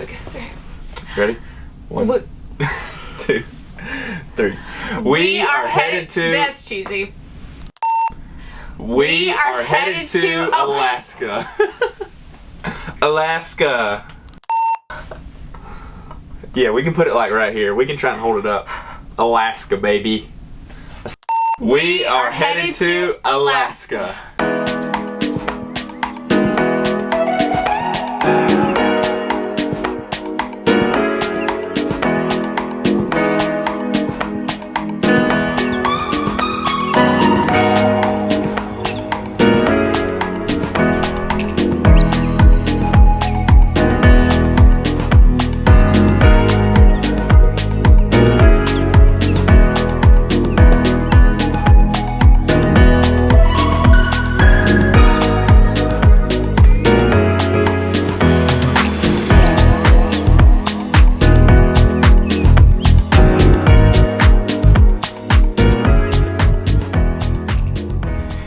Okay, sorry. Ready? 1, 2, 3. We are headed to... That's cheesy. We are headed to Alaska. Alaska. Yeah, we can put it like right here. We can try and hold it up. Alaska, baby. We are headed to Alaska.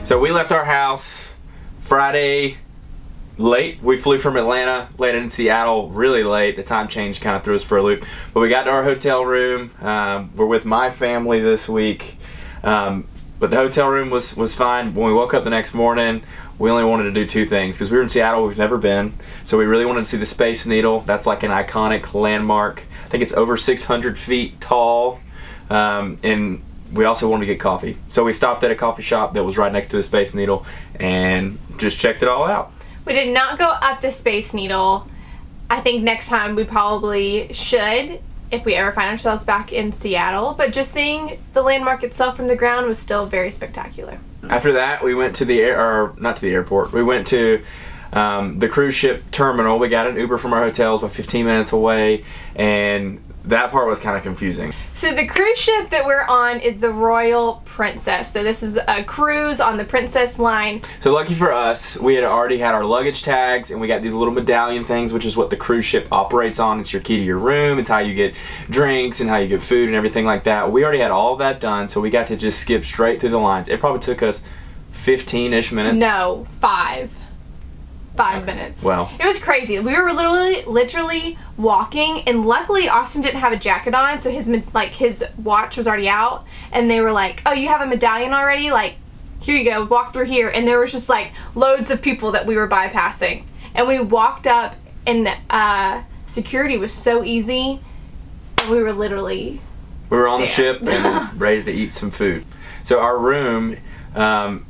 So we left our house Friday late. We flew from Atlanta, landed in Seattle really late. The time change kind of threw us for a loop. But we got to our hotel room. We're with my family this week. But the hotel room was fine. When we woke up the next morning, we only wanted to do 2 things because we were in Seattle, we've never been. So we really wanted to see the Space Needle. That's like an iconic landmark. I think it's over 600 feet tall. And we also wanted to get coffee. So we stopped at a coffee shop that was right next to the Space Needle and just checked it all out. We did not go up the Space Needle. I think next time we probably should if we ever find ourselves back in Seattle. But just seeing the landmark itself from the ground was still very spectacular. After that, we went to not to the airport. We went to the cruise ship terminal. We got an Uber from our hotels about 15 minutes away, and that part was kind of confusing. So the cruise ship that we're on is the Royal Princess. So this is a cruise on the Princess line. So lucky for us, we had already had our luggage tags, and we got these little medallion things, which is what the cruise ship operates on. It's your key to your room. It's how you get drinks and how you get food and everything like that. We already had all of that done, so we got to just skip straight through the lines. It probably took us 15-ish minutes. No, 5 minutes. Well, it was crazy. We were literally walking, and luckily Austin didn't have a jacket on, so his watch was already out, and they were like, "Oh, you have a medallion already? Like, here you go, walk through here." And there was just like loads of people that we were bypassing, and we walked up, and security was so easy, and we were on the ship and ready to eat some food. So our room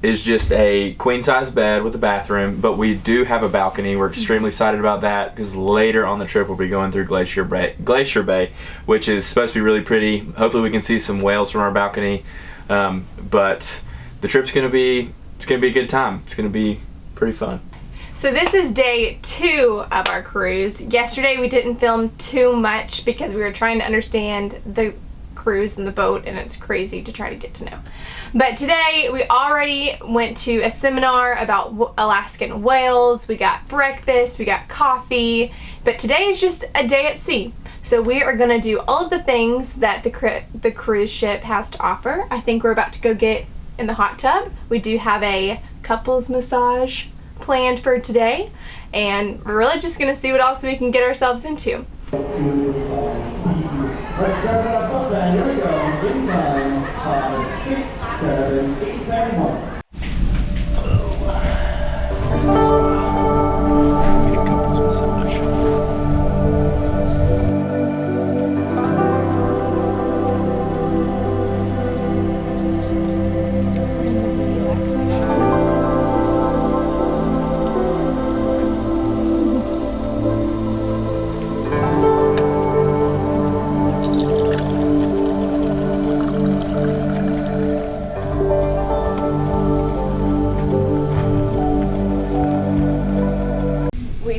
is just a queen-size bed with a bathroom, but we do have a balcony. We're extremely excited about that because later on the trip we'll be going through Glacier Bay, which is supposed to be really pretty. Hopefully we can see some whales from our balcony, but the trip's gonna be a good time. It's gonna be pretty fun. So this is day 2 of our cruise. Yesterday we didn't film too much because we were trying to understand the cruise and the boat, and it's crazy to try to get to know. But today we already went to a seminar about Alaskan whales. We got breakfast, we got coffee, but today is just a day at sea. So we are gonna do all of the things that the cruise ship has to offer. I think we're about to go get in the hot tub. We do have a couples massage planned for today, and we're really just gonna see what else we can get ourselves into. Let's start it off then. Here we go. Big time. 5, 6, 7, 8, 9, 1.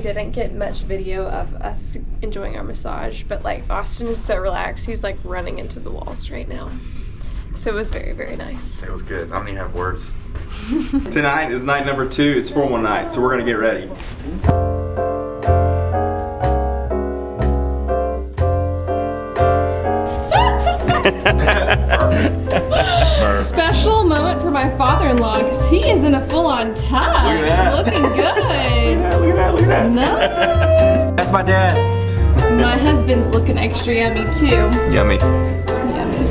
Didn't get much video of us enjoying our massage, but like Austin is so relaxed, he's like running into the walls right now. So it was very, very nice. It was good. I don't even have words. Tonight is night number 2. It's formal night, so we're gonna get ready. Special moment for my father-in-law because he is in a full-on tub. Look at that. Looking good. Look at that. No. That's my dad. husband's looking extra yummy too. Yummy. Yummy.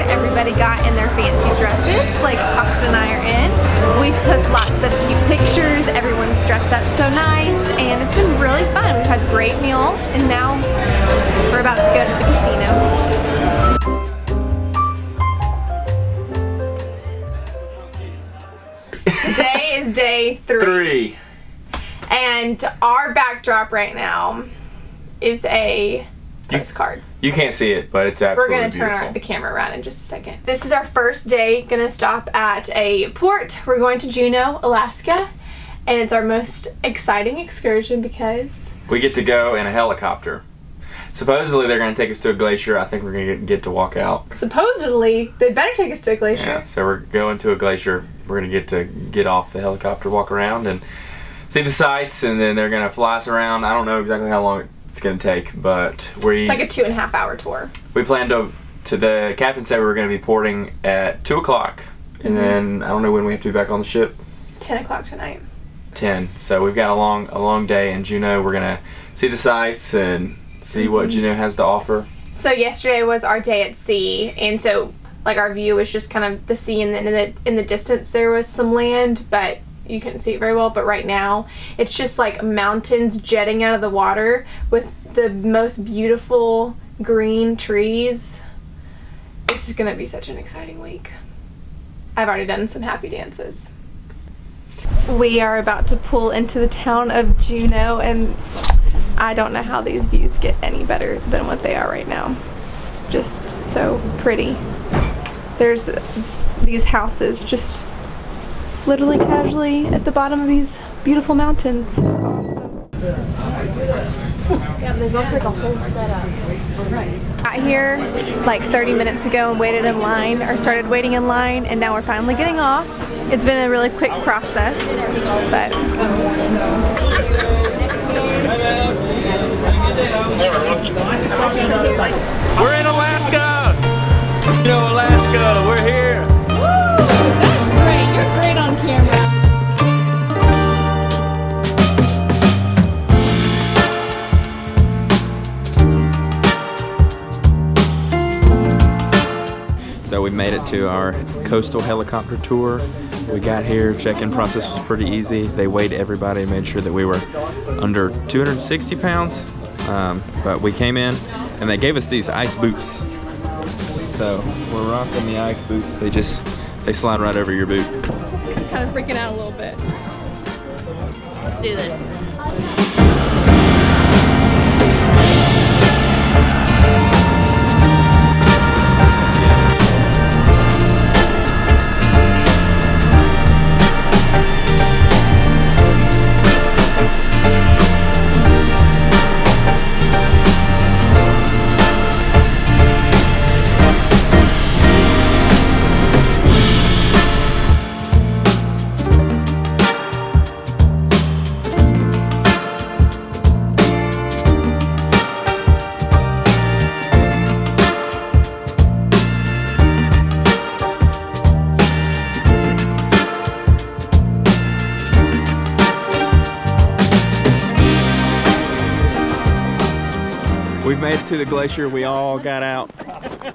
Everybody got in their fancy dresses, like Austin and I are in. We took lots of cute pictures, everyone's dressed up so nice, and it's been really fun. We've had a great meal, and now we're about to go to the casino. Today is day 3. And our backdrop right now is a postcard. You can't see it, but it's absolutely beautiful. We're going to turn the camera around in just a second. This is our first day. Going to stop at a port. We're going to Juneau, Alaska, and it's our most exciting excursion because we get to go in a helicopter. Supposedly they're going to take us to a glacier. I think we're going to get to walk out. Supposedly, they better take us to a glacier. Yeah, so we're going to a glacier. We're going to get off the helicopter, walk around, and see the sights, and then they're going to fly us around. I don't know exactly how long it's going to take, but it's like a 2.5 hour tour. We planned to the captain said we were going to be porting at 2 o'clock, and then I don't know when we have to be back on the ship. 10 o'clock tonight. 10. So we've got a long day in Juneau. We're going to see the sights and see what Juneau has to offer. So yesterday was our day at sea, and so like our view was just kind of the sea, and then in the distance there was some land, but you couldn't see it very well. But right now it's just like mountains jetting out of the water with the most beautiful green trees. This is gonna be such an exciting week. I've already done some happy dances. We are about to pull into the town of Juneau, and I don't know how these views get any better than what they are right now. Just so pretty. There's these houses just literally casually at the bottom of these beautiful mountains. It's awesome. Yeah, there's also like a whole setup. Right. Got here like 30 minutes ago and waited in line, or started waiting in line, and now we're finally getting off. It's been a really quick process, but we're in Alaska! Juneau, Alaska, we're here! that's great. You're great on camera. So we made it to our coastal helicopter tour. We got here, check-in process was pretty easy. They weighed everybody, made sure that we were under 260 pounds. But we came in and they gave us these ice boots. So we're rocking the ice boots. They slide right over your boot. I'm kind of freaking out a little bit. Let's do this. We've made it to the glacier. We all got out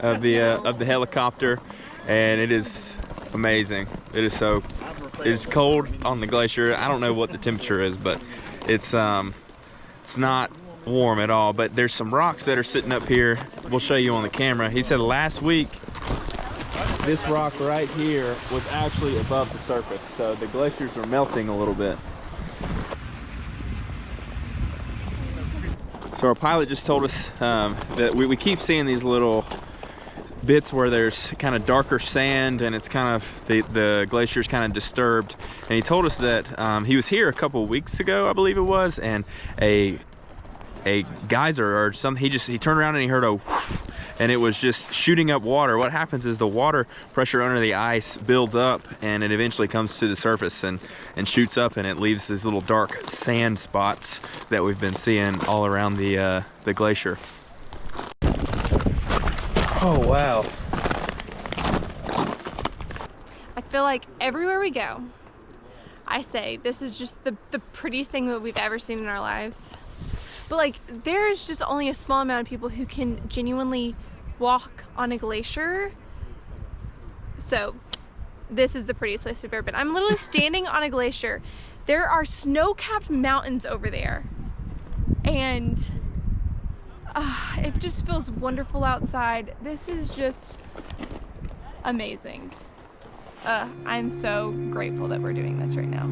of the helicopter, and it is amazing. It is cold on the glacier. I don't know what the temperature is, but it's not warm at all. But there's some rocks that are sitting up here. We'll show you on the camera. He said last week this rock right here was actually above the surface, so the glaciers are melting a little bit. So our pilot just told us that we keep seeing these little bits where there's kind of darker sand, and it's kind of the glacier's kind of disturbed. And he told us that he was here a couple of weeks ago, I believe it was, and a geyser or something, he turned around and he heard a whoosh, and it was just shooting up water. What happens is the water pressure under the ice builds up and it eventually comes to the surface and shoots up, and it leaves these little dark sand spots that we've been seeing all around the glacier. Oh wow. I feel like everywhere we go, I say this is just the prettiest thing that we've ever seen in our lives. But like, there's just only a small amount of people who can genuinely walk on a glacier. So this is the prettiest place we've ever been. I'm literally standing on a glacier. There are snow-capped mountains over there. And it just feels wonderful outside. This is just amazing. I'm so grateful that we're doing this right now.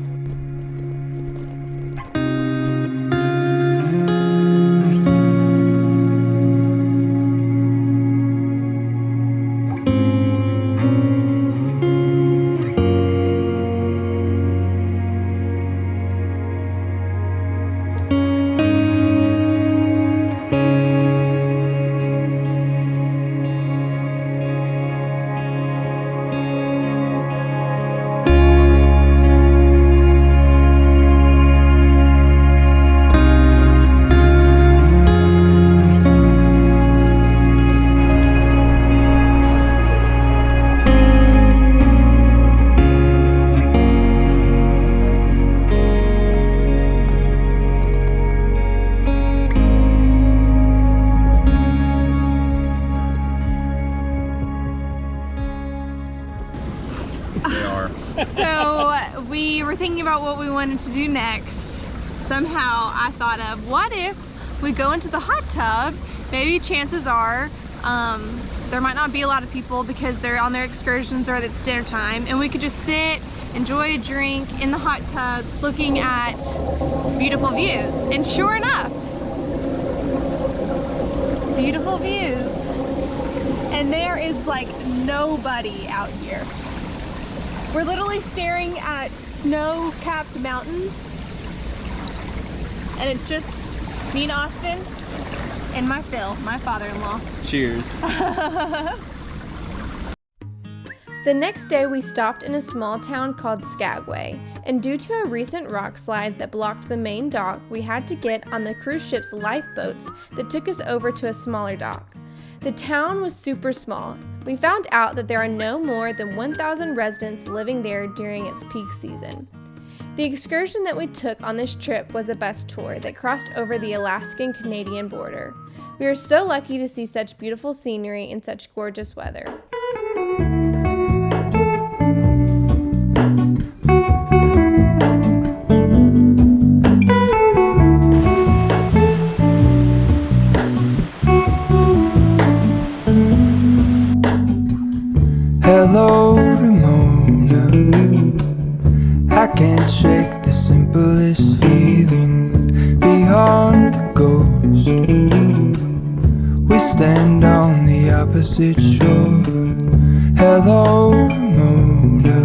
So we were thinking about what we wanted to do next. Somehow I thought of, what if we go into the hot tub? Maybe chances are there might not be a lot of people because they're on their excursions or it's dinner time, and we could just sit, enjoy a drink in the hot tub looking at beautiful views. And sure enough, beautiful views. And there is like nobody out here. We're literally staring at snow-capped mountains, and it's just me and Austin and my Phil, my father-in-law. Cheers. The next day we stopped in a small town called Skagway, and due to a recent rock slide that blocked the main dock, we had to get on the cruise ship's lifeboats that took us over to a smaller dock. The town was super small. We found out that there are no more than 1,000 residents living there during its peak season. The excursion that we took on this trip was a bus tour that crossed over the Alaskan-Canadian border. We are so lucky to see such beautiful scenery in such gorgeous weather. Hello, Ramona. I can't shake the simplest feeling beyond the ghost. We stand on the opposite shore. Hello, Ramona.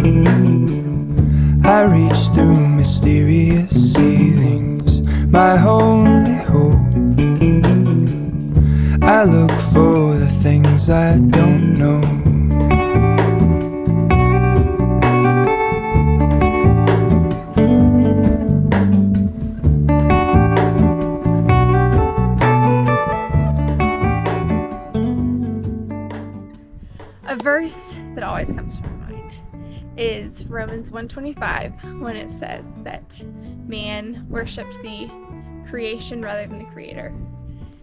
I reach through mysterious ceilings, my only hope. I look for the things I don't know. A verse that always comes to my mind is Romans 1:25, when it says that man worshipped the creation rather than the creator.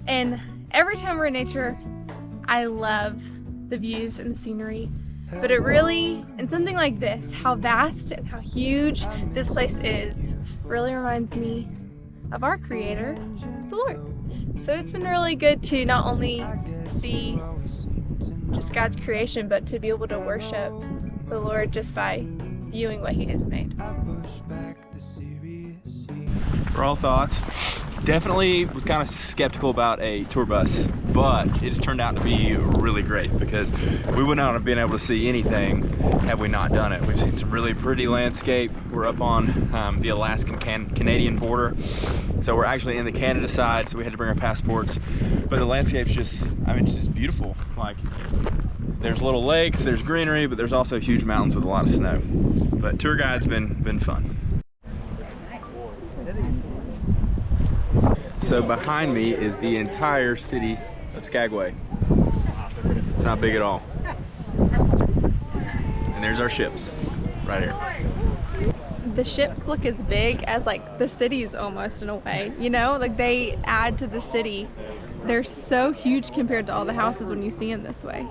And every time we're in nature, I love the views and the scenery, but it really, in something like this, how vast and how huge this place is, really reminds me of our creator, the Lord. So it's been really good to not only see just God's creation, but to be able to worship the Lord just by viewing what He has made. For all thoughts, Definitely was kind of skeptical about a tour bus, but it has turned out to be really great because we would not have been able to see anything had we not done it. We've seen some really pretty landscape. We're up on the Alaskan Canadian border, so we're actually in the Canada side, so we had to bring our passports. But the landscape's just, I mean, it's just beautiful. Like, there's little lakes, there's greenery, but there's also huge mountains with a lot of snow. But tour guide's been fun. So behind me is the entire city of Skagway. It's not big at all. And there's our ships right here. The ships look as big as like the cities almost in a way, you know? Like they add to the city. They're so huge compared to all the houses when you see them this way.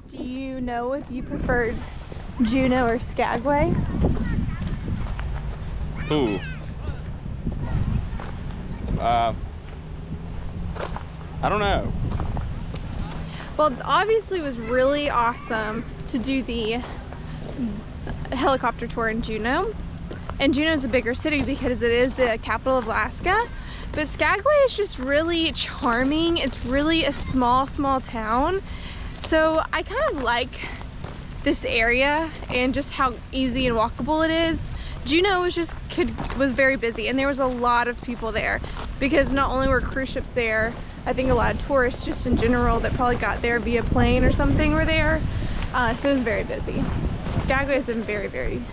Do you know if you preferred Juneau or Skagway? Ooh. I don't know. Well, obviously it was really awesome to do the helicopter tour in Juneau. And Juneau's a bigger city because it is the capital of Alaska. But Skagway is just really charming. It's really a small town. So I kind of like this area and just how easy and walkable it is. Juneau was very busy, and there was a lot of people there because not only were cruise ships there, I think a lot of tourists just in general that probably got there via plane or something were there. So it was very busy. Skagway has been very, very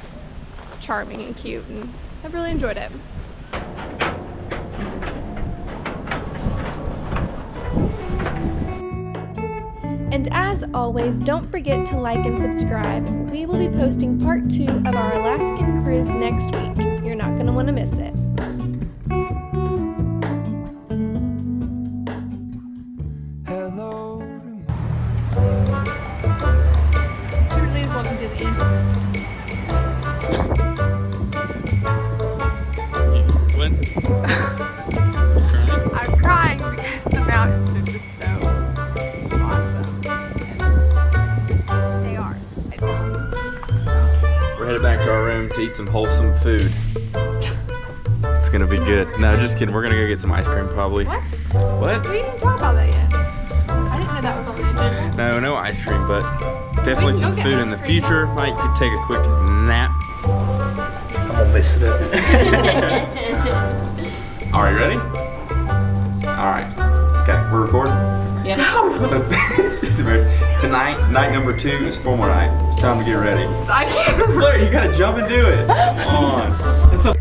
charming and cute, and I've really enjoyed it. And as always, don't forget to like and subscribe. We will be posting part 2 of our Alaskan cruise next week. You're not going to want to miss it. Hello. Please welcome to the end. When? I'm crying because the mountains are just so awesome. And they are. We're headed back to our room to eat some wholesome food. It's gonna be good. No, just kidding. We're gonna go get some ice cream probably. What? What? We didn't talk about that yet. I didn't know that was on the agenda. No ice cream, but definitely We can some go get food ice in the cream. future. Might could take a quick nap. I'm gonna mess it up. All right, ready? All right. Okay, we're recording. Yeah. So tonight, night number 2 is formal night. It's time to get ready. I can't remember. Claire, you gotta jump and do it. Come on. It's a